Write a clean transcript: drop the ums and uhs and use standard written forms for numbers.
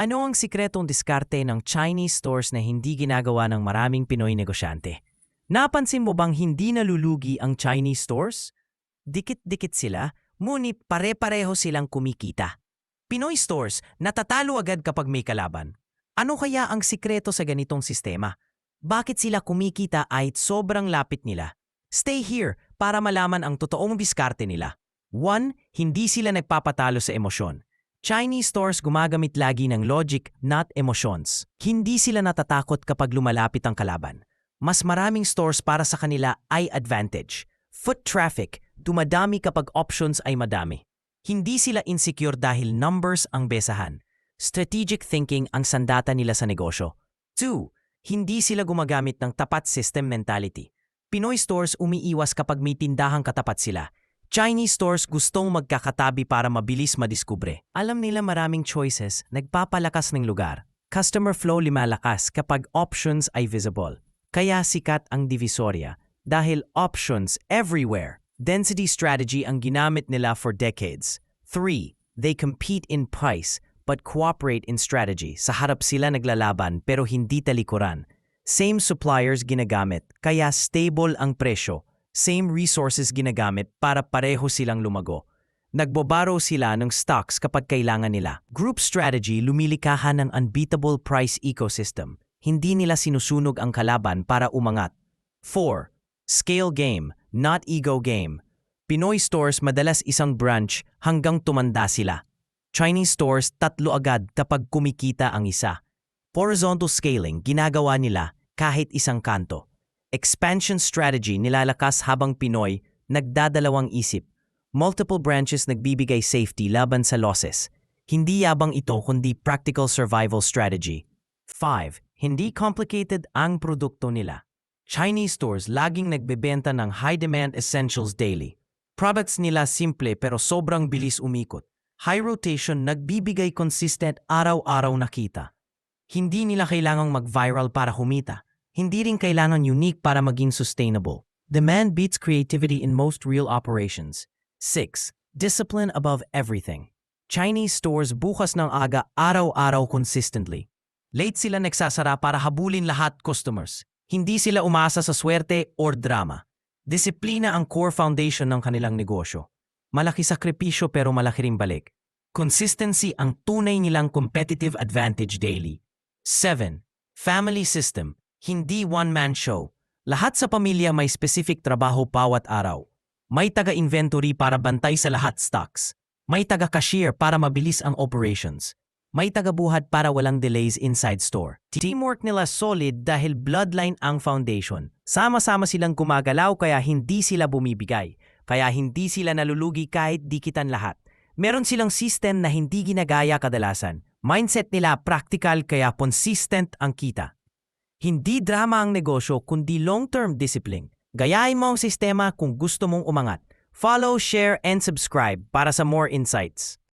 Ano ang sikretong diskarte ng Chinese stores na hindi ginagawa ng maraming Pinoy negosyante? Napansin mo bang hindi nalulugi ang Chinese stores? Dikit-dikit sila, ngunit pare-pareho silang kumikita. Pinoy stores natatalo agad kapag may kalaban. Ano kaya ang sikreto sa ganitong sistema? Bakit sila kumikita ay sobrang lapit nila? Stay here para malaman ang totoong diskarte nila. 1. Hindi sila nagpapatalo sa emosyon. Chinese stores gumagamit lagi ng logic, not emotions. Hindi sila natatakot kapag lumalapit ang kalaban. Mas maraming stores para sa kanila ay advantage. Foot traffic, dumadami kapag options ay madami. Hindi sila insecure dahil numbers ang besahan. Strategic thinking ang sandata nila sa negosyo. 2. Hindi sila gumagamit ng tapat system mentality. Pinoy stores umiiwas kapag may tindahang katapat sila. Chinese stores gustong magkakatabi para mabilis madiskubre. Alam nila maraming choices, nagpapalakas ng lugar. Customer flow lumalakas kapag options ay visible. Kaya sikat ang Divisoria dahil options everywhere. Density strategy ang ginamit nila for decades. 3. They compete in price but cooperate in strategy. Sa harap sila naglalaban pero hindi talikuran. Same suppliers ginagamit kaya stable ang presyo. Same resources ginagamit para pareho silang lumago. Nagboborrow sila ng stocks kapag kailangan nila. Group strategy lumilikahan ng unbeatable price ecosystem. Hindi nila sinusunog ang kalaban para umangat. 4. Scale game, not ego game. Pinoy stores madalas isang branch hanggang tumanda sila. Chinese stores 3 agad kapag kumikita ang isa. Horizontal scaling ginagawa nila kahit isang kanto. Expansion strategy nilalakas habang Pinoy nagdadalawang isip. Multiple branches nagbibigay safety laban sa losses. Hindi yabang ito kundi practical survival strategy. 5. Hindi complicated ang produkto nila. Chinese stores laging nagbebenta ng high-demand essentials daily. Products nila simple pero sobrang bilis umikot. High rotation nagbibigay consistent araw-araw na kita. Hindi nila kailangang mag-viral para humita. Hindi rin kailangan unique para maging sustainable. Demand beats creativity in most real operations. 6. Discipline above everything. Chinese stores bukas ng aga araw-araw consistently. Late sila nagsasara para habulin lahat customers. Hindi sila umaasa sa swerte or drama. Disiplina ang core foundation ng kanilang negosyo. Malaki sakripisyo pero malaki ring balik. Consistency ang tunay nilang competitive advantage daily. 7. Family system. Hindi one-man show. Lahat sa pamilya may specific trabaho bawat araw. May taga-inventory para bantay sa lahat stocks. May taga-cashier para mabilis ang operations. May taga-buhat para walang delays inside store. Teamwork nila solid dahil bloodline ang foundation. Sama-sama silang gumagalaw kaya hindi sila bumibigay. Kaya hindi sila nalulugi kahit dikitan lahat. Meron silang system na hindi ginagaya kadalasan. Mindset nila practical kaya consistent ang kita. Hindi drama ang negosyo kundi long-term discipline. Gayahin mo ang sistema kung gusto mong umangat. Follow, share, and subscribe para sa more insights.